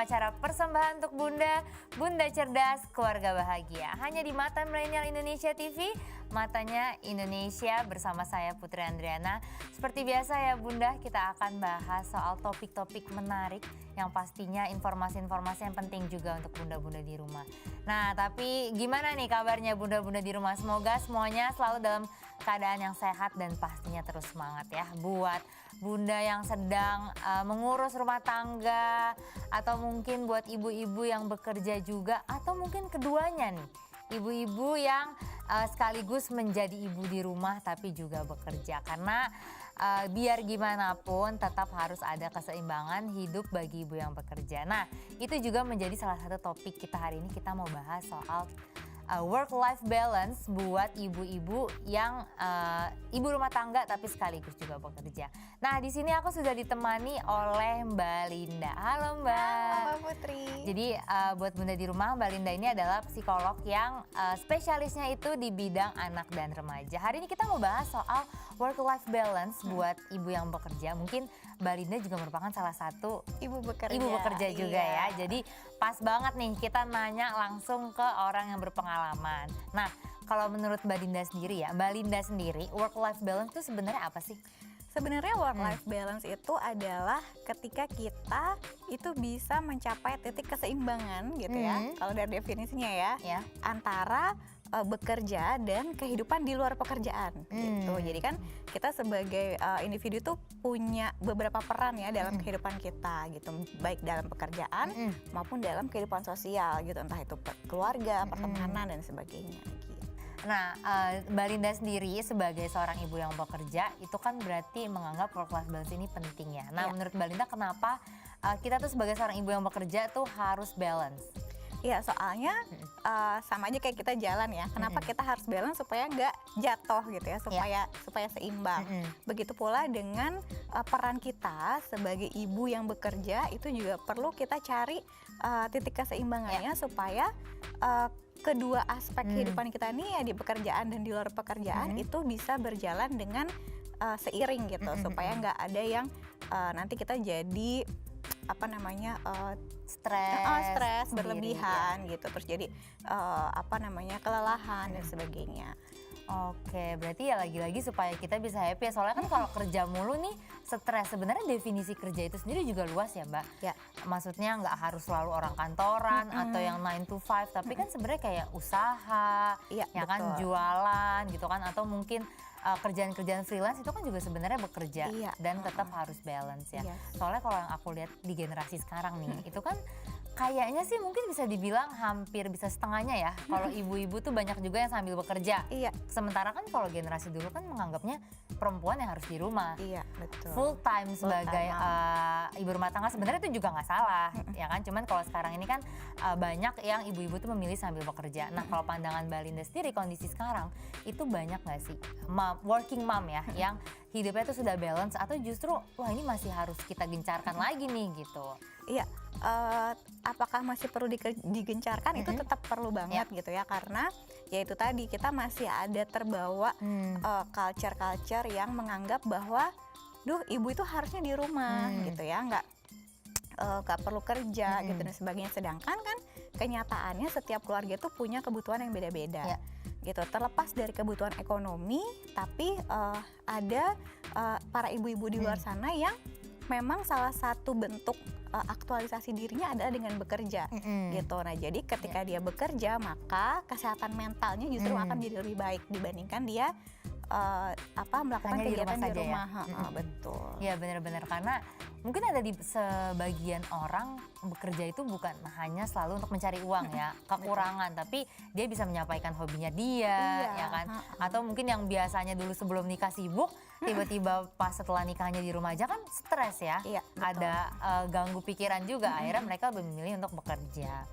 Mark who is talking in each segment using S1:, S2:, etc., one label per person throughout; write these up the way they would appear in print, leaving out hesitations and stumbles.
S1: acara persembahan untuk Bunda, Bunda Cerdas, Keluarga Bahagia. Hanya di Mata Milenial Indonesia TV, matanya Indonesia bersama saya Putri Andriana. Seperti biasa ya Bunda, kita akan bahas soal topik-topik menarik yang pastinya informasi-informasi yang penting juga untuk bunda-bunda di rumah. Nah, tapi gimana nih kabarnya bunda-bunda di rumah? Semoga semuanya selalu dalam keadaan yang sehat dan pastinya terus semangat ya. Buat bunda yang sedang mengurus rumah tangga, atau mungkin buat ibu-ibu yang bekerja juga, atau mungkin keduanya nih. Ibu-ibu yang sekaligus menjadi ibu di rumah tapi juga bekerja. Karena biar gimana pun tetap harus ada keseimbangan hidup bagi ibu yang bekerja. Nah, itu juga menjadi salah satu topik kita hari ini. Kita mau bahas soal work-life balance buat ibu-ibu yang ibu rumah tangga tapi sekaligus juga bekerja. Nah, di sini aku sudah ditemani oleh Mbak Linda. Halo Mbak.
S2: Halo Putri.
S1: Jadi buat bunda di rumah, Mbak Linda ini adalah psikolog yang spesialisnya itu di bidang anak dan remaja. Hari ini kita mau bahas soal work-life balance buat ibu yang bekerja. Mungkin Mbak Linda juga merupakan salah satu
S2: ibu bekerja
S1: juga ya. Jadi pas banget nih kita nanya langsung ke orang yang berpengalaman. Nah, kalau menurut Mbak Linda sendiri ya, Mbak Linda sendiri work-life balance itu sebenarnya apa sih?
S2: Sebenarnya work-life balance itu adalah ketika kita itu bisa mencapai titik keseimbangan gitu ya. Kalau dari definisinya ya. Antara bekerja dan kehidupan di luar pekerjaan gitu. Jadi kan kita sebagai individu tuh punya beberapa peran ya dalam kehidupan kita gitu, baik dalam pekerjaan maupun dalam kehidupan sosial gitu, entah itu keluarga, pertemanan dan sebagainya gitu.
S1: Nah, Mbak Linda sendiri sebagai seorang ibu yang bekerja itu kan berarti menganggap work-life balance ini penting ya. Nah, menurut Mbak Linda kenapa kita tuh sebagai seorang ibu yang bekerja tuh harus balance?
S2: Iya, soalnya sama aja kayak kita jalan ya. Kenapa kita harus balance supaya nggak jatuh gitu ya, supaya seimbang. Begitu pula dengan peran kita sebagai ibu yang bekerja itu juga perlu kita cari titik keseimbangannya supaya kedua aspek kehidupan kita nih ya di pekerjaan dan di luar pekerjaan itu bisa berjalan dengan seiring gitu, supaya nggak ada yang nanti kita jadi stres berlebihan gitu, terus jadi kelelahan dan sebagainya.
S1: Oke, berarti ya lagi-lagi supaya kita bisa happy ya. Soalnya kan kalau kerja mulu nih stres. Sebenarnya definisi kerja itu sendiri juga luas ya Mbak. Ya. Maksudnya nggak harus selalu orang kantoran atau yang 9 to 5. Tapi kan sebenarnya kayak usaha, ya kan, jualan gitu kan. Atau mungkin kerjaan-kerjaan freelance itu kan juga sebenarnya bekerja dan tetap harus balance ya. Soalnya kalau yang aku lihat di generasi sekarang nih, itu kan kayaknya sih mungkin bisa dibilang hampir bisa setengahnya ya. Kalau ibu-ibu tuh banyak juga yang sambil bekerja. Sementara kan kalau generasi dulu kan menganggapnya perempuan yang harus di rumah.
S2: Betul.
S1: Full time sebagai ibu rumah tangga sebenarnya itu juga nggak salah, ya kan. Cuman kalau sekarang ini kan banyak yang ibu-ibu tuh memilih sambil bekerja. Nah, kalau pandangan Mbak Linda sendiri kondisi sekarang itu banyak nggak sih working mom ya yang hidupnya tuh sudah balance, atau justru wah ini masih harus kita gencarkan lagi nih gitu?
S2: Iya, apakah masih perlu digencarkan? Itu tetap perlu banget gitu ya, karena ya itu tadi kita masih ada terbawa culture yang menganggap bahwa ibu itu harusnya di rumah gitu ya, nggak perlu kerja gitu dan sebagainya. Sedangkan kan kenyataannya setiap keluarga itu punya kebutuhan yang beda-beda gitu. Terlepas dari kebutuhan ekonomi, tapi ada para ibu-ibu di luar sana yang memang salah satu bentuk aktualisasi dirinya adalah dengan bekerja gitu. Nah, jadi ketika dia bekerja, maka kesehatan mentalnya justru akan jadi lebih baik dibandingkan dia melakukan kegiatan di rumah. Betul.
S1: Ya, benar-benar, karena mungkin ada di sebagian orang bekerja itu bukan hanya selalu untuk mencari uang ya, kekurangan, tapi dia bisa menyampaikan hobinya dia, ya kan? Atau mungkin yang biasanya dulu sebelum nikah sibuk, tiba-tiba pas setelah nikahnya di rumah aja kan stres ya, ada ganggu pikiran juga, akhirnya mereka lebih memilih untuk bekerja.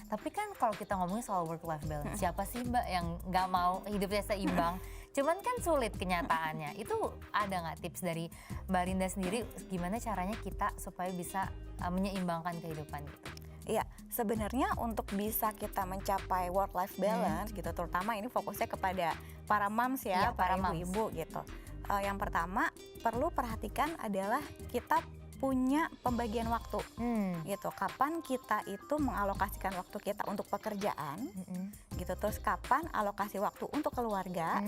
S1: Tapi kan kalau kita ngomongin soal work-life balance, siapa sih Mbak yang nggak mau hidupnya seimbang? Cuman kan sulit kenyataannya. Itu ada nggak tips dari Mbak Linda sendiri gimana caranya kita supaya bisa menyeimbangkan kehidupan gitu?
S2: Iya, sebenarnya untuk bisa kita mencapai work-life balance gitu, terutama ini fokusnya kepada para moms ya, para ibu-ibu gitu. Yang pertama perlu perhatikan adalah kita punya pembagian waktu gitu. Kapan kita itu mengalokasikan waktu kita untuk pekerjaan gitu, terus kapan alokasi waktu untuk keluarga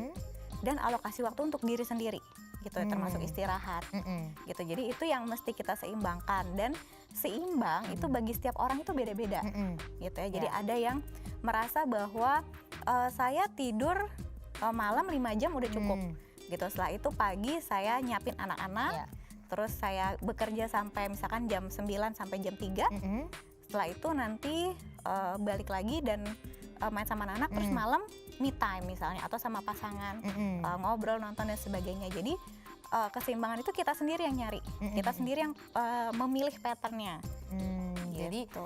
S2: dan alokasi waktu untuk diri sendiri gitu, termasuk istirahat gitu. Jadi itu yang mesti kita seimbangkan, dan seimbang itu bagi setiap orang itu beda-beda gitu ya. Jadi ada yang merasa bahwa saya tidur malam 5 jam udah cukup gitu. Setelah itu pagi saya nyiapin anak-anak, terus saya bekerja sampai misalkan jam 9 sampai jam 3. Setelah itu nanti balik lagi dan main sama anak, terus malam me time misalnya, atau sama pasangan ngobrol, nonton dan sebagainya. Jadi keseimbangan itu kita sendiri yang nyari, kita sendiri yang memilih patternnya.
S1: Jadi
S2: gitu.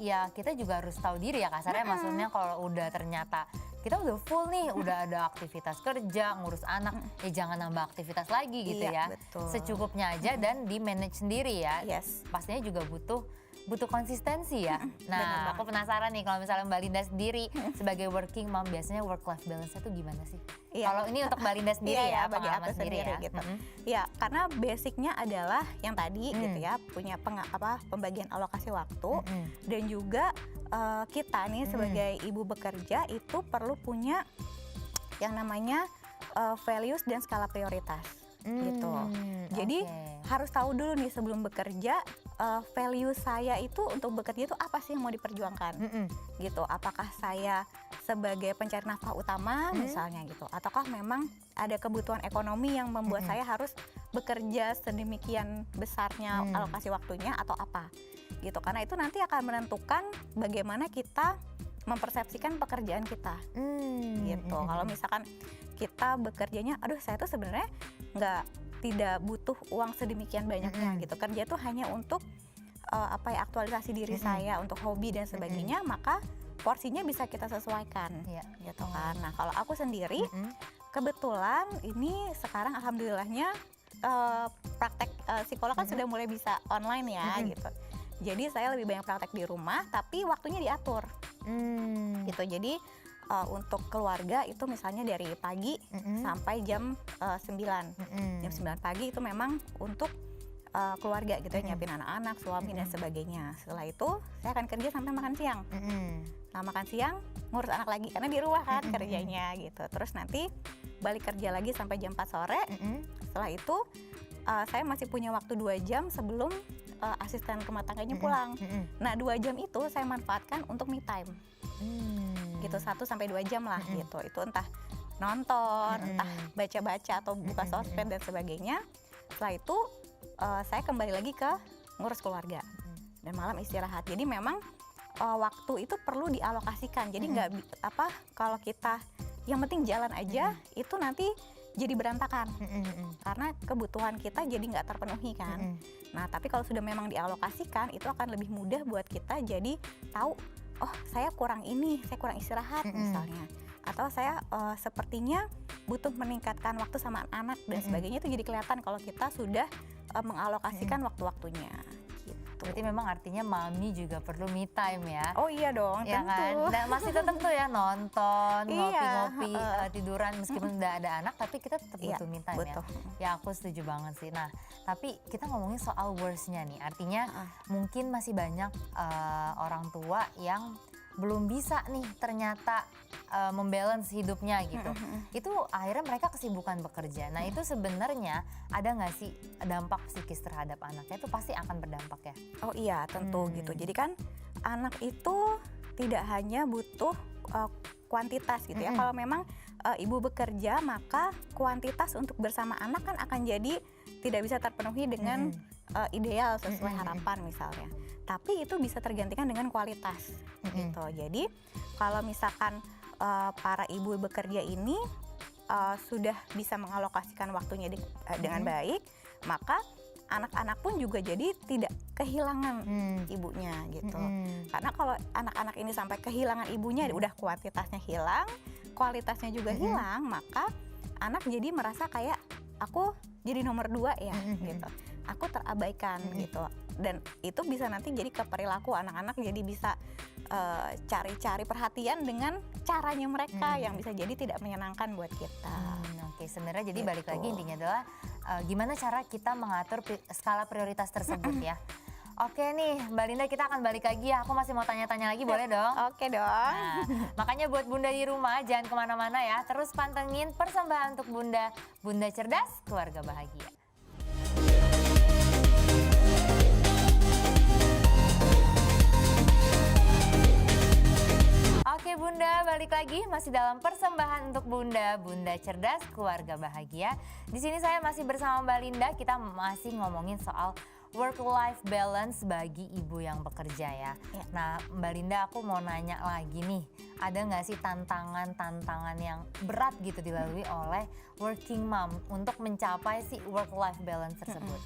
S1: ya kita juga harus tahu diri ya kasarnya, maksudnya kalau udah ternyata kita udah full nih, udah ada aktivitas kerja, ngurus anak, ya jangan nambah aktivitas lagi gitu ya.
S2: Betul.
S1: Secukupnya aja dan di manage sendiri ya. Pastinya juga butuh konsistensi ya. Nah, aku penasaran nih kalau misalnya Mbak Linda sendiri sebagai working mom, biasanya work life balance-nya tuh gimana sih? Kalau ini untuk Mbak Linda sendiri ya,
S2: bagi aku sendiri ya. Gitu. Ya, karena basicnya adalah yang tadi gitu ya, punya pembagian alokasi waktu, dan juga kita nih sebagai ibu bekerja itu perlu punya yang namanya values dan skala prioritas gitu. Jadi harus tahu dulu nih sebelum bekerja, value saya itu untuk bekerja itu apa sih yang mau diperjuangkan gitu. Apakah saya sebagai pencari nafkah utama misalnya gitu, ataukah memang ada kebutuhan ekonomi yang membuat saya harus bekerja sedemikian besarnya alokasi waktunya atau apa gitu. Karena itu nanti akan menentukan bagaimana kita mempersepsikan pekerjaan kita gitu. Kalau misalkan kita bekerjanya, aduh saya tuh sebenarnya tidak butuh uang sedemikian banyaknya gitu, kerja tuh hanya untuk aktualisasi diri saya, untuk hobi dan sebagainya, maka porsinya bisa kita sesuaikan gitu kan. Nah kalau aku sendiri kebetulan ini sekarang alhamdulillahnya praktek psikolog kan sudah mulai bisa online ya gitu. Jadi saya lebih banyak praktek di rumah, tapi waktunya diatur gitu. Jadi untuk keluarga itu misalnya dari pagi sampai jam 9. Jam 9 pagi itu memang untuk keluarga gitu ya, nyiapin anak-anak, suami dan sebagainya. Setelah itu saya akan kerja sampai makan siang. Nah makan siang ngurus anak lagi karena di rumah kan kerjanya gitu. Terus nanti balik kerja lagi sampai jam 4 sore. Setelah itu saya masih punya waktu 2 jam sebelum asisten rumah tangganya pulang. Nah 2 jam itu saya manfaatkan untuk me time gitu, 1-2 jam lah gitu. Itu entah nonton, entah baca-baca atau buka sosmed dan sebagainya. Setelah itu saya kembali lagi ke ngurus keluarga dan malam istirahat. Jadi memang waktu itu perlu dialokasikan. Jadi nggak kalau kita yang penting jalan aja, itu nanti jadi berantakan karena kebutuhan kita jadi nggak terpenuhi kan. Nah tapi kalau sudah memang dialokasikan, itu akan lebih mudah buat kita jadi tahu, oh saya kurang ini, saya kurang istirahat misalnya, atau saya sepertinya butuh meningkatkan waktu sama anak dan sebagainya. Itu jadi kelihatan kalau kita sudah mengalokasikan waktu-waktunya gitu.
S1: Berarti memang artinya mami juga perlu me time ya.
S2: Oh iya dong,
S1: ya
S2: tentu
S1: kan? Dan masih tetap tuh ya nonton, ngopi-ngopi, tiduran meskipun udah ada anak, tapi kita tetap butuh me time ya. Ya aku setuju banget sih. Nah tapi kita ngomongin soal worst-nya nih, artinya mungkin masih banyak orang tua yang belum bisa nih ternyata membalance hidupnya gitu. Itu akhirnya mereka kesibukan bekerja. Nah itu sebenarnya ada nggak sih dampak psikis terhadap anaknya? Itu pasti akan berdampak ya?
S2: Oh iya tentu gitu. Jadi kan anak itu tidak hanya butuh kuantitas gitu ya. Kalau memang ibu bekerja, maka kuantitas untuk bersama anak kan akan jadi tidak bisa terpenuhi dengan ideal sesuai harapan misalnya. Tapi itu bisa tergantikan dengan kualitas gitu. Jadi kalau misalkan para ibu bekerja ini sudah bisa mengalokasikan waktunya dengan baik, maka anak-anak pun juga jadi tidak kehilangan ibunya gitu. Karena kalau anak-anak ini sampai kehilangan ibunya, udah kuantitasnya hilang, kualitasnya juga hilang, maka anak jadi merasa kayak aku jadi nomor 2 ya gitu. Aku terabaikan gitu. dan itu bisa nanti jadi ke perilaku anak-anak, jadi bisa cari-cari perhatian dengan caranya mereka yang bisa jadi tidak menyenangkan buat kita.
S1: Oke, sebenarnya jadi
S2: Gitu.
S1: balik lagi intinya adalah gimana cara kita mengatur skala prioritas tersebut ya. Oke nih Mbak Linda, kita akan balik lagi ya. Aku masih mau tanya-tanya lagi, boleh dong?
S2: Oke dong.
S1: Nah, makanya buat Bunda di rumah jangan kemana-mana ya. Terus pantengin persembahan untuk Bunda. Bunda cerdas, keluarga bahagia. Oke Bunda, balik lagi masih dalam persembahan untuk Bunda. Bunda cerdas, keluarga bahagia. Di sini saya masih bersama Mbak Linda. Kita masih ngomongin soal work-life balance bagi ibu yang bekerja ya. Nah Mbak Linda, aku mau nanya lagi nih. Ada nggak sih tantangan-tantangan yang berat gitu dilalui oleh working mom untuk mencapai si work-life balance tersebut?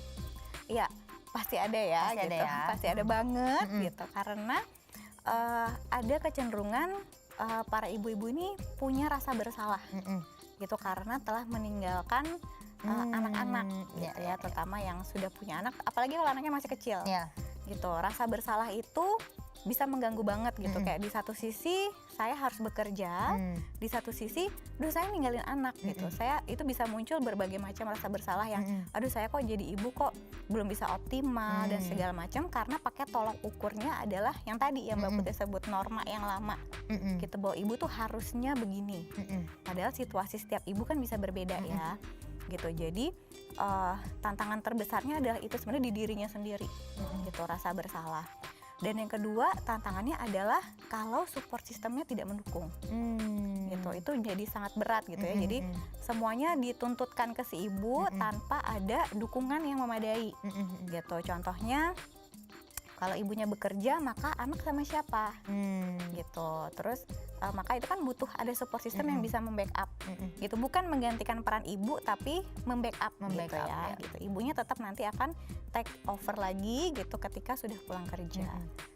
S2: Iya, pasti ada ya.
S1: Pasti ada
S2: gitu.
S1: ya.
S2: Pasti ada banget gitu. Karena ada kecenderungan para ibu-ibu ini punya rasa bersalah gitu karena telah meninggalkan anak-anak gitu ya, terutama yang sudah punya anak, apalagi kalau anaknya masih kecil gitu. Rasa bersalah itu bisa mengganggu banget gitu, kayak di satu sisi saya harus bekerja, di satu sisi duh saya ninggalin anak gitu. Saya itu bisa muncul berbagai macam rasa bersalah yang aduh saya kok jadi ibu kok belum bisa optimal dan segala macam, karena pakai tolok ukurnya adalah yang tadi yang Mbak Putri sebut, norma yang lama gitu, bahwa ibu tuh harusnya begini. Padahal situasi setiap ibu kan bisa berbeda ya gitu. Jadi tantangan terbesarnya adalah itu sebenarnya di dirinya sendiri gitu, rasa bersalah. Dan yang kedua tantangannya adalah kalau support sistemnya tidak mendukung gitu, itu jadi sangat berat gitu ya. Jadi semuanya dituntutkan ke si ibu tanpa ada dukungan yang memadai gitu. Contohnya kalau ibunya bekerja maka anak sama siapa gitu. Terus maka itu kan butuh ada support system yang bisa membackup gitu, bukan menggantikan peran ibu tapi membackup gitu ya, gitu. Ibunya tetap nanti akan take over lagi gitu ketika sudah pulang kerja.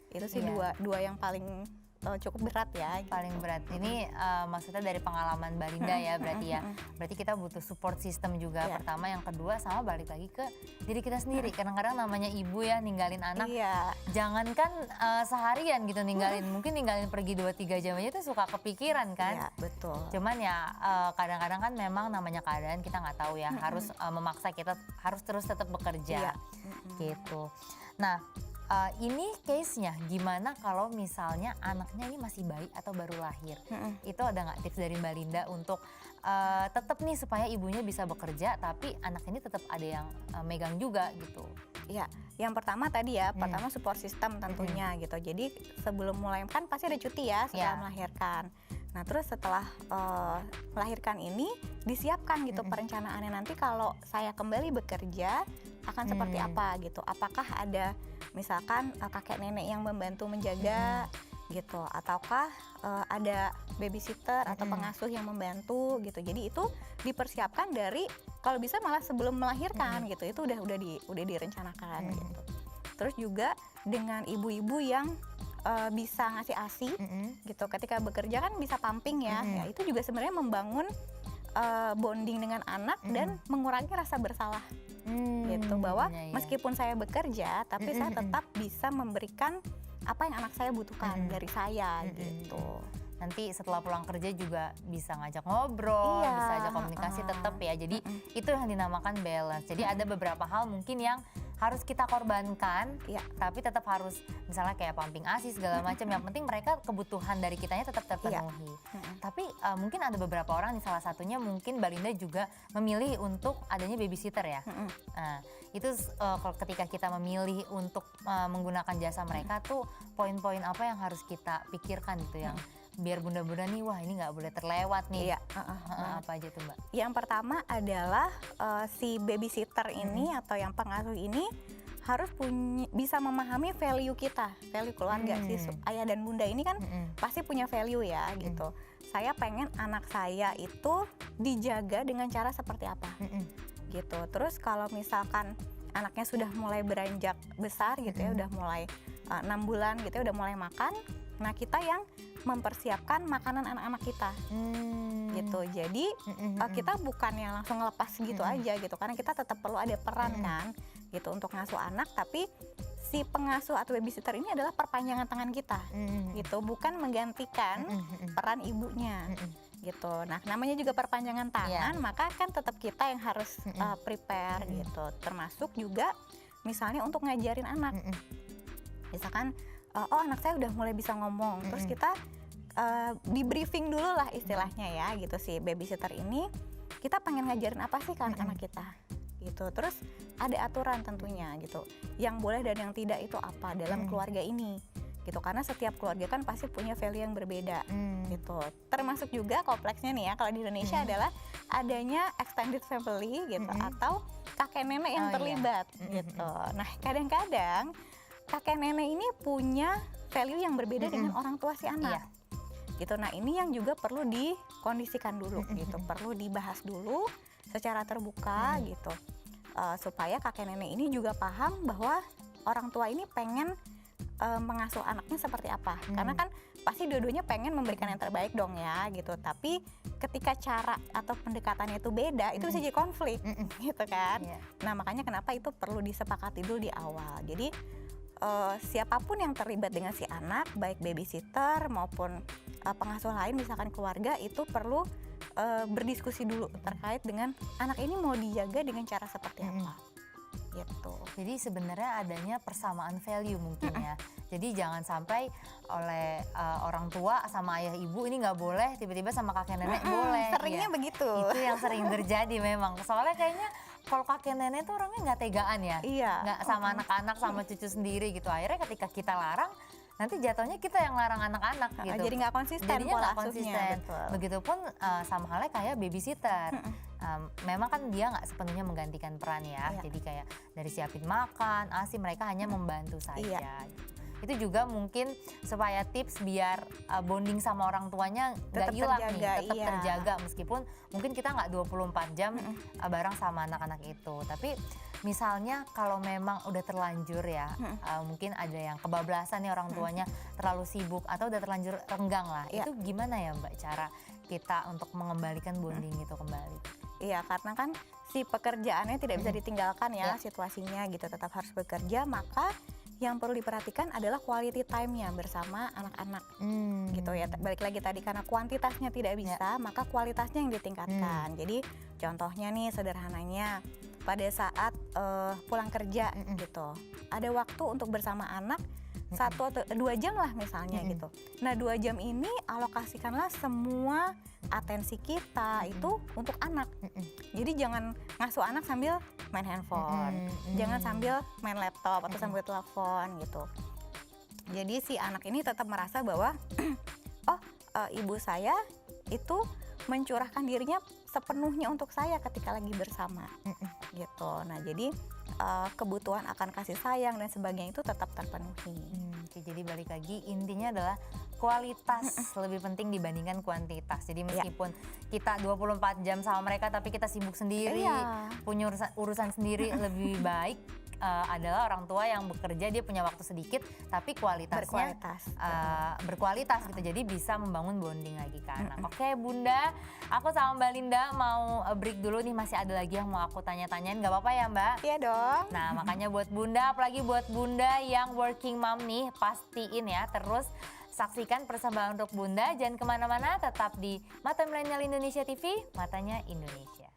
S2: Itu sih dua yang paling cukup berat ya gitu.
S1: Paling berat ini maksudnya dari pengalaman Mbak Linda ya berarti ya. Berarti kita butuh support system juga pertama, yang kedua sama balik lagi ke diri kita sendiri. Kadang-kadang namanya ibu ya ninggalin anak, jangankan seharian gitu ninggalin, mungkin ninggalin pergi 2-3 jam aja tuh suka kepikiran kan.
S2: Iya betul.
S1: Cuman ya kadang-kadang kan memang namanya keadaan kita nggak tahu ya, harus memaksa kita harus terus tetap bekerja gitu. Nah ini case-nya gimana kalau misalnya anaknya ini masih bayi atau baru lahir? Itu ada nggak tips dari Mbak Linda untuk tetap nih supaya ibunya bisa bekerja tapi anak ini tetap ada yang megang juga gitu?
S2: Ya, yang pertama tadi ya, pertama support system tentunya gitu. Jadi sebelum mulai kan pasti ada cuti ya setelah melahirkan. Nah terus setelah melahirkan ini disiapkan gitu perencanaannya, nanti kalau saya kembali bekerja akan seperti apa gitu. Apakah ada misalkan kakek nenek yang membantu menjaga gitu, ataukah ada babysitter atau pengasuh yang membantu gitu. Jadi itu dipersiapkan dari kalau bisa malah sebelum melahirkan gitu. Itu udah direncanakan gitu. Terus juga dengan ibu-ibu yang bisa ngasih ASI gitu. Ketika bekerja kan bisa pumping ya. Ya itu juga sebenarnya membangun bonding dengan anak dan mengurangi rasa bersalah gitu, bahwa meskipun saya bekerja tapi saya tetap bisa memberikan apa yang anak saya butuhkan dari saya gitu. Nanti
S1: Setelah pulang kerja juga bisa ngajak ngobrol, bisa ajak komunikasi tetap ya. Jadi itu yang dinamakan balance. Jadi ada beberapa hal mungkin yang harus kita korbankan, tapi tetap harus misalnya kayak pumping ASI segala macam. Yang penting mereka kebutuhan dari kitanya tetap terpenuhi. Tapi mungkin ada beberapa orang, nih salah satunya mungkin Mbak Linda juga memilih untuk adanya babysitter ya. Nah, itu ketika kita memilih untuk menggunakan jasa mereka tuh poin-poin apa yang harus kita pikirkan gitu yang biar bunda-bunda nih, wah ini nggak boleh terlewat nih. Apa aja tuh Mbak?
S2: Yang pertama adalah si babysitter ini atau yang pengasuh ini harus bisa memahami value kita, value keluarga. Si ayah dan bunda ini kan pasti punya value ya gitu. Saya pengen anak saya itu dijaga dengan cara seperti apa gitu. Terus kalau misalkan anaknya sudah mulai beranjak besar gitu ya, udah mulai 6 bulan gitu ya, udah mulai makan. Nah kita yang mempersiapkan makanan anak-anak kita gitu. Jadi kita bukannya langsung ngelepas gitu aja gitu, karena kita tetap perlu ada peran kan gitu untuk ngasuh anak, tapi si pengasuh atau babysitter ini adalah perpanjangan tangan kita, gitu, bukan menggantikan peran ibunya. Gitu. Nah, namanya juga perpanjangan tangan, maka kan tetap kita yang harus prepare gitu. Termasuk juga misalnya untuk ngajarin anak. Misalkan oh anak saya udah mulai bisa ngomong, terus kita di briefing dulu lah istilahnya ya gitu, si babysitter ini kita pengen ngajarin apa sih ke anak-anak kita gitu. Terus ada aturan tentunya gitu, yang boleh dan yang tidak itu apa dalam keluarga ini gitu, karena setiap keluarga kan pasti punya value yang berbeda gitu. Termasuk juga kompleksnya nih ya kalau di Indonesia adalah adanya extended family gitu, atau kakek nenek yang terlibat gitu. Nah, kadang-kadang kakek nenek ini punya value yang berbeda dengan orang tua si anak gitu. Nah, ini yang juga perlu dikondisikan dulu gitu, perlu dibahas dulu secara terbuka gitu, supaya kakek nenek ini juga paham bahwa orang tua ini pengen mengasuh anaknya seperti apa. Karena kan pasti dua-duanya pengen memberikan yang terbaik dong ya gitu. Tapi ketika cara atau pendekatannya itu beda, itu bisa jadi konflik gitu kan. Nah, makanya kenapa itu perlu disepakati dulu di awal. Jadi siapapun yang terlibat dengan si anak, baik babysitter maupun pengasuh lain misalkan keluarga, itu perlu berdiskusi dulu terkait dengan anak ini mau dijaga dengan cara seperti apa gitu.
S1: Jadi sebenarnya adanya persamaan value mungkin ya. Jadi jangan sampai oleh orang tua sama ayah ibu ini nggak boleh, tiba-tiba sama kakek nenek boleh.
S2: Seringnya begitu.
S1: Itu yang sering terjadi memang. Soalnya kayaknya kalau kakek nenek tuh orangnya nggak tegaan ya. Nggak sama anak-anak, sama cucu sendiri gitu. Akhirnya ketika kita larang, nanti jatuhnya kita yang larang anak-anak gitu.
S2: Jadi nggak konsisten.
S1: Jadinya nggak konsisten. Begitupun sama halnya kayak babysitter. Memang kan dia nggak sepenuhnya menggantikan peran ya. Jadi kayak dari siapin makan, ASI, mereka hanya membantu saja. Itu juga mungkin supaya tips biar bonding sama orang tuanya nggak hilang nih, tetap terjaga meskipun mungkin kita nggak 24 jam bareng sama anak-anak itu. Tapi misalnya kalau memang udah terlanjur ya, mungkin ada yang kebablasan nih orang tuanya, terlalu sibuk atau udah terlanjur renggang lah. Itu gimana ya Mbak cara kita untuk mengembalikan bonding itu kembali?
S2: Iya, karena kan si pekerjaannya tidak bisa ditinggalkan ya situasinya gitu, tetap harus bekerja. Maka yang perlu diperhatikan adalah quality time-nya bersama anak-anak gitu ya. Balik lagi tadi, karena kuantitasnya tidak bisa, maka kualitasnya yang ditingkatkan. Jadi contohnya nih sederhananya, pada saat pulang kerja gitu, ada waktu untuk bersama anak 1 atau 2 jam lah misalnya gitu. Nah, 2 jam ini alokasikanlah semua atensi kita itu untuk anak. Jadi jangan ngasuh anak sambil main handphone, jangan sambil main laptop atau sambil telepon gitu. Jadi si anak ini tetap merasa bahwa ibu saya itu mencurahkan dirinya sepenuhnya untuk saya ketika lagi bersama gitu. Nah, jadi kebutuhan akan kasih sayang dan sebagainya itu tetap terpenuhi.
S1: Jadi balik lagi, intinya adalah kualitas lebih penting dibandingkan kuantitas. Jadi meskipun kita 24 jam sama mereka tapi kita sibuk sendiri, punya urusan sendiri, lebih baik adalah orang tua yang bekerja, dia punya waktu sedikit tapi kualitasnya berkualitas gitu. Jadi bisa membangun bonding lagi ke anak. Oke Bunda, aku sama Mbak Linda mau break dulu nih, masih ada lagi yang mau aku tanya-tanyain, nggak apa-apa ya Mbak?
S2: Iya dong.
S1: Nah makanya buat Bunda, apalagi buat Bunda yang working mom nih, pastiin ya terus saksikan persembahan untuk Bunda. Jangan kemana-mana, tetap di Mata Milenial Indonesia TV, matanya Indonesia.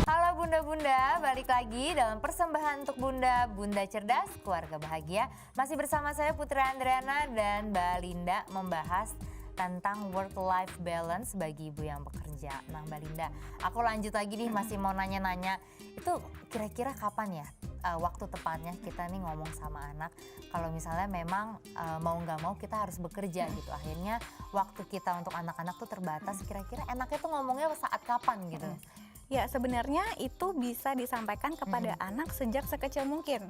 S1: Halo Bunda-Bunda, balik lagi dalam persembahan untuk Bunda, Bunda Cerdas, Keluarga Bahagia. Masih bersama saya Putri Andriana dan Mbak Linda membahas tentang work-life balance bagi ibu yang bekerja. Nah Mbak Linda, aku lanjut lagi nih, masih mau nanya-nanya. Itu kira-kira kapan ya waktu tepatnya kita nih ngomong sama anak kalau misalnya memang mau nggak mau kita harus bekerja gitu. Akhirnya waktu kita untuk anak-anak tuh terbatas, kira-kira enaknya tuh ngomongnya saat kapan gitu?
S2: Ya sebenarnya itu bisa disampaikan kepada anak sejak sekecil mungkin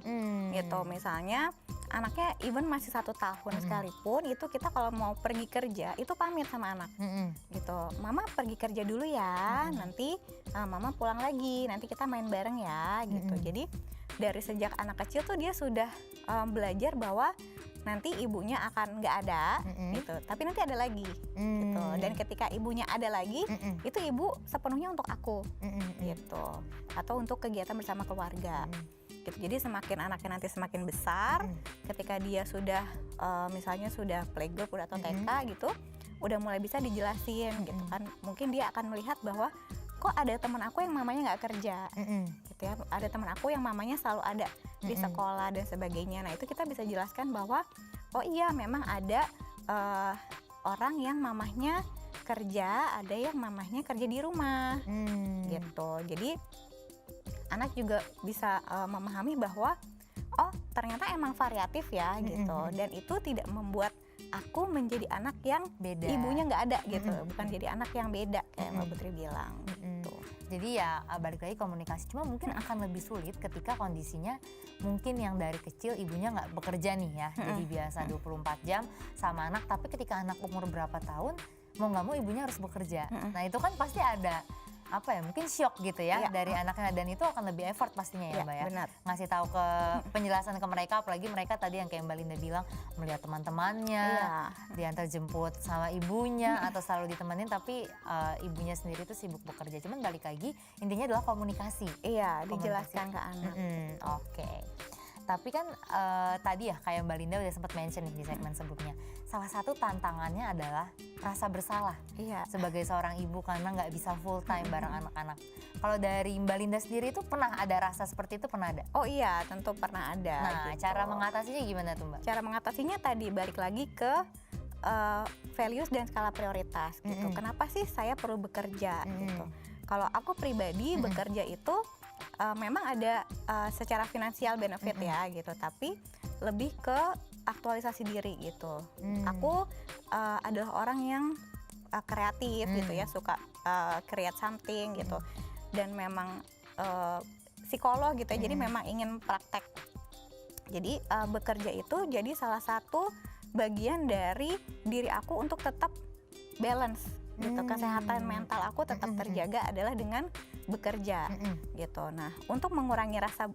S2: gitu. Misalnya anaknya even masih 1 tahun sekalipun, itu kita kalau mau pergi kerja itu pamit sama anak gitu. Mama pergi kerja dulu ya, nanti mama pulang lagi, nanti kita main bareng ya gitu. Jadi dari sejak anak kecil tuh dia sudah belajar bahwa nanti ibunya akan nggak ada gitu, tapi nanti ada lagi gitu. Dan ketika ibunya ada lagi, itu ibu sepenuhnya untuk aku gitu, atau untuk kegiatan bersama keluarga gitu. Jadi semakin anaknya nanti semakin besar, ketika dia sudah misalnya sudah playgroup atau TK gitu, udah mulai bisa dijelasin gitu kan. Mungkin dia akan melihat bahwa kok ada teman aku yang mamanya nggak kerja gitu ya, ada teman aku yang mamanya selalu ada di sekolah dan sebagainya. Nah itu kita bisa jelaskan bahwa oh iya memang ada orang yang mamahnya kerja, ada yang mamahnya kerja di rumah gitu. Jadi anak juga bisa memahami bahwa oh ternyata emang variatif ya gitu, dan itu tidak membuat aku menjadi anak yang
S1: beda,
S2: ibunya nggak ada gitu, bukan jadi anak yang beda kayak Mbak Putri bilang gitu.
S1: Jadi ya balik lagi komunikasi, cuma mungkin akan lebih sulit ketika kondisinya mungkin yang dari kecil ibunya nggak bekerja nih ya, jadi biasa 24 jam sama anak, tapi ketika anak umur berapa tahun mau nggak mau ibunya harus bekerja. Nah itu kan pasti ada apa ya, mungkin shock gitu ya dari anaknya, dan itu akan lebih effort pastinya ya Mbak ya.
S2: Benar.
S1: Ngasih tahu ke penjelasan ke mereka, apalagi mereka tadi yang kayak Mbak Linda bilang melihat teman-temannya, diantar jemput sama ibunya atau selalu ditemenin, tapi ibunya sendiri tuh sibuk bekerja. Cuman balik lagi intinya adalah komunikasi.
S2: Iya, dijelaskan ke anak.
S1: Oke. Tapi kan tadi ya kayak Mbak Linda udah sempat mention nih di segmen sebelumnya, salah satu tantangannya adalah rasa bersalah sebagai seorang ibu karena nggak bisa full time bareng anak-anak. Kalau dari Mbak Linda sendiri itu pernah ada rasa seperti itu, pernah ada?
S2: Oh iya, tentu pernah ada.
S1: Nah gitu. Cara mengatasinya gimana tuh Mbak?
S2: Cara mengatasinya tadi balik lagi ke values dan skala prioritas gitu. Kenapa sih saya perlu bekerja gitu? Kalau aku pribadi bekerja itu memang ada secara finansial benefit ya gitu, tapi lebih ke aktualisasi diri gitu. Aku adalah orang yang kreatif gitu ya, suka create something gitu, dan memang psikolog gitu ya, jadi memang ingin praktek. Jadi bekerja itu jadi salah satu bagian dari diri aku untuk tetap balance gitu. Kesehatan mental aku tetap terjaga adalah dengan bekerja gitu. Nah untuk mengurangi rasa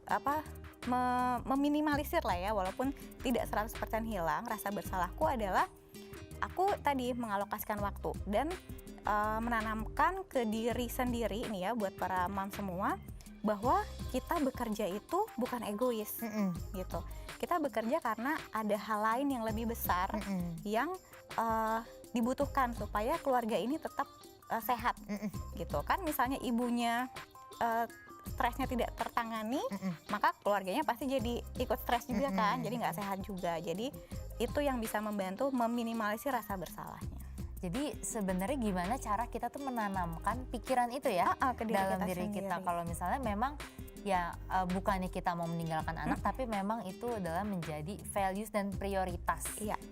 S2: meminimalisir lah ya, walaupun tidak 100% hilang rasa bersalahku, adalah aku tadi mengalokasikan waktu dan menanamkan ke diri sendiri ini ya, buat para mom semua, bahwa kita bekerja itu bukan egois gitu. Kita bekerja karena ada hal lain yang lebih besar yang dibutuhkan supaya keluarga ini tetap sehat gitu kan. Misalnya ibunya stresnya tidak tertangani, maka keluarganya pasti jadi ikut stres juga kan, jadi nggak sehat juga. Jadi itu yang bisa membantu meminimalisir rasa bersalahnya.
S1: Jadi sebenarnya gimana cara kita tuh menanamkan pikiran itu ya
S2: ke
S1: dalam diri kita. Kalau misalnya memang ya bukannya kita mau meninggalkan anak, tapi memang itu adalah menjadi values dan prioritas.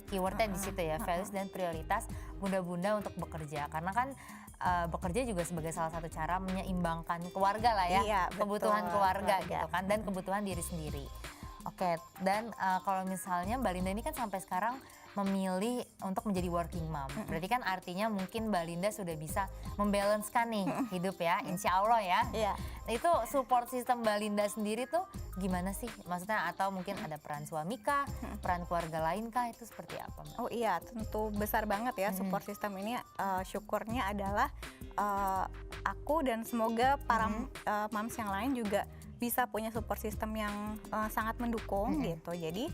S1: Keywordnya di situ ya, values dan prioritas bunda-bunda untuk bekerja. Karena kan bekerja juga sebagai salah satu cara menyeimbangkan keluarga lah ya, kebutuhan keluarga gitu kan, dan kebutuhan diri sendiri. Oke, dan kalau misalnya Mbak Linda ini kan sampai sekarang memilih untuk menjadi working mom, berarti kan artinya mungkin Mbak Linda sudah bisa membalancekan nih hidup ya, insya Allah ya. Itu support system Mbak Linda sendiri tuh gimana sih? Maksudnya atau mungkin ada peran suami kah, peran keluarga lain kah, itu seperti apa Mbak?
S2: Oh iya, tentu besar banget ya support system ini. Syukurnya adalah aku dan semoga para moms yang lain juga bisa punya support system yang sangat mendukung gitu. Jadi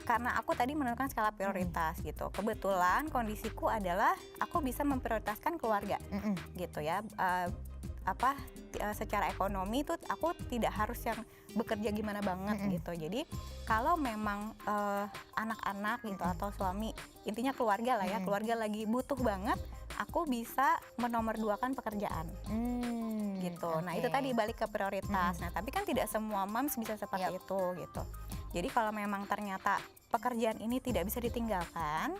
S2: karena aku tadi menentukan skala prioritas gitu. Kebetulan kondisiku adalah aku bisa memprioritaskan keluarga gitu ya. Secara ekonomi tuh aku tidak harus yang bekerja gimana banget gitu. Jadi kalau memang anak-anak gitu atau suami, intinya keluarga lah ya, keluarga lagi butuh banget, aku bisa menomorduakan pekerjaan gitu. Nah itu tadi balik ke prioritas. Nah tapi kan tidak semua moms bisa seperti itu gitu. Jadi kalau memang ternyata pekerjaan ini tidak bisa ditinggalkan,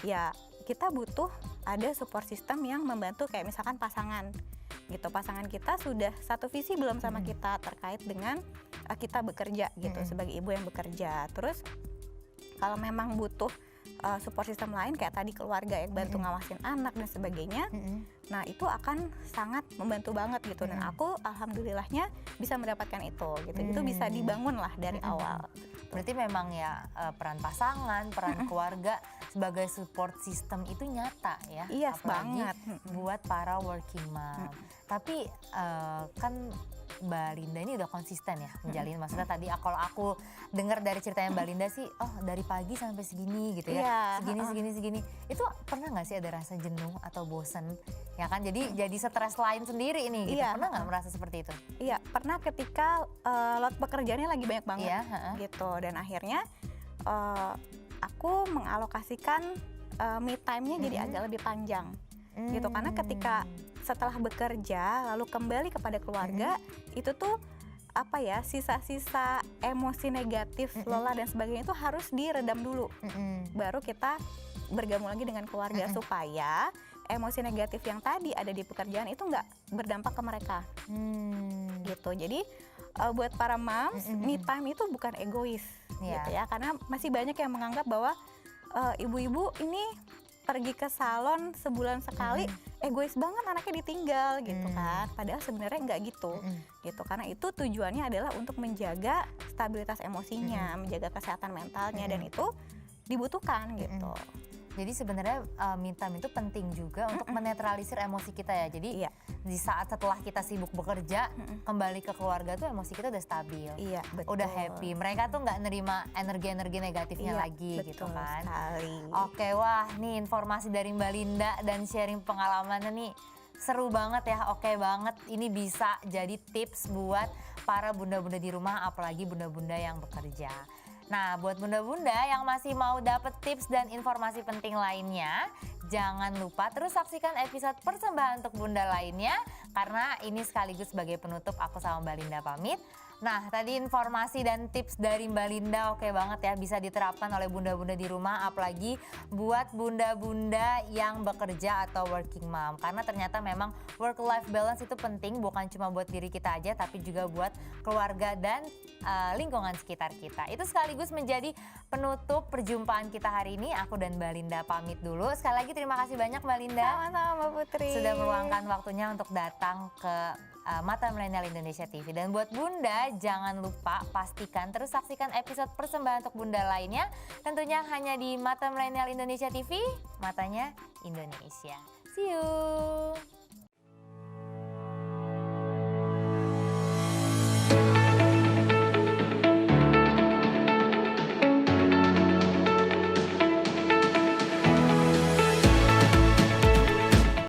S2: ya kita butuh ada support system yang membantu, kayak misalkan pasangan gitu. Pasangan kita sudah satu visi belum sama kita terkait dengan kita bekerja gitu, sebagai ibu yang bekerja. Terus kalau memang butuh support system lain kayak tadi keluarga yang bantu ngawasin anak dan sebagainya. Nah itu akan sangat membantu banget gitu, dan aku alhamdulillahnya bisa mendapatkan itu gitu. Itu bisa dibangun lah dari awal.
S1: Berarti memang ya peran pasangan, peran keluarga sebagai support system itu nyata ya.
S2: Iya
S1: apalagi
S2: banget.
S1: buat para working mom. Tapi kan Mbak Linda ini udah konsisten ya menjalin, maksudnya tadi kalau aku dengar dari ceritanya Mbak Linda sih, oh dari pagi sampai segini gitu ya,
S2: Iya,
S1: segini. Itu pernah nggak sih ada rasa jenuh atau bosen? Ya kan, jadi stres lain sendiri ini gitu.
S2: Iya,
S1: Pernah nggak merasa seperti itu?
S2: Iya, pernah ketika load pekerjaannya lagi banyak banget
S1: Iya,
S2: gitu, dan akhirnya aku mengalokasikan me time-nya jadi agak lebih panjang gitu, karena ketika setelah bekerja lalu kembali kepada keluarga itu tuh apa ya, sisa-sisa emosi negatif, lelah dan sebagainya itu harus diredam dulu, baru kita bergabung lagi dengan keluarga supaya emosi negatif yang tadi ada di pekerjaan itu nggak berdampak ke mereka gitu. Jadi buat para moms, me time itu bukan egois gitu ya, karena masih banyak yang menganggap bahwa ibu-ibu ini pergi ke salon sebulan sekali, egois banget anaknya ditinggal gitu kan. Padahal sebenarnya nggak gitu, gitu. Karena itu tujuannya adalah untuk menjaga stabilitas emosinya, menjaga kesehatan mentalnya, dan itu dibutuhkan gitu.
S1: Jadi sebenarnya me time itu penting juga untuk menetralisir emosi kita ya. Jadi di saat setelah kita sibuk bekerja, kembali ke keluarga tuh emosi kita udah stabil,
S2: Betul.
S1: udah happy. Mereka tuh nggak nerima energi-energi negatifnya lagi
S2: betul
S1: gitu kan.
S2: sekali.
S1: Oke, wah nih informasi dari Mbak Linda dan sharing pengalamannya nih seru banget ya, oke banget. Ini bisa jadi tips buat para bunda-bunda di rumah, apalagi bunda-bunda yang bekerja. Nah, buat bunda-bunda yang masih mau dapet tips dan informasi penting lainnya, jangan lupa terus saksikan episode persembahan untuk bunda lainnya, karena ini sekaligus sebagai penutup aku sama Mbak Linda pamit. Nah, tadi informasi dan tips dari Mbak Linda oke banget ya, bisa diterapkan oleh bunda-bunda di rumah, apalagi buat bunda-bunda yang bekerja atau working mom. Karena ternyata memang work-life balance itu penting, bukan cuma buat diri kita aja, tapi juga buat keluarga dan lingkungan sekitar kita. Itu sekaligus menjadi penutup perjumpaan kita hari ini. Aku dan Mbak Linda pamit dulu. Sekali lagi terima kasih banyak Mbak Linda.
S2: Sama-sama Mbak Putri.
S1: Sudah meluangkan waktunya untuk datang ke Mata Milenial Indonesia TV. Dan buat bunda, jangan lupa pastikan terus saksikan episode persembahan untuk bunda lainnya. Tentunya hanya di Mata Milenial Indonesia TV, matanya Indonesia. See you!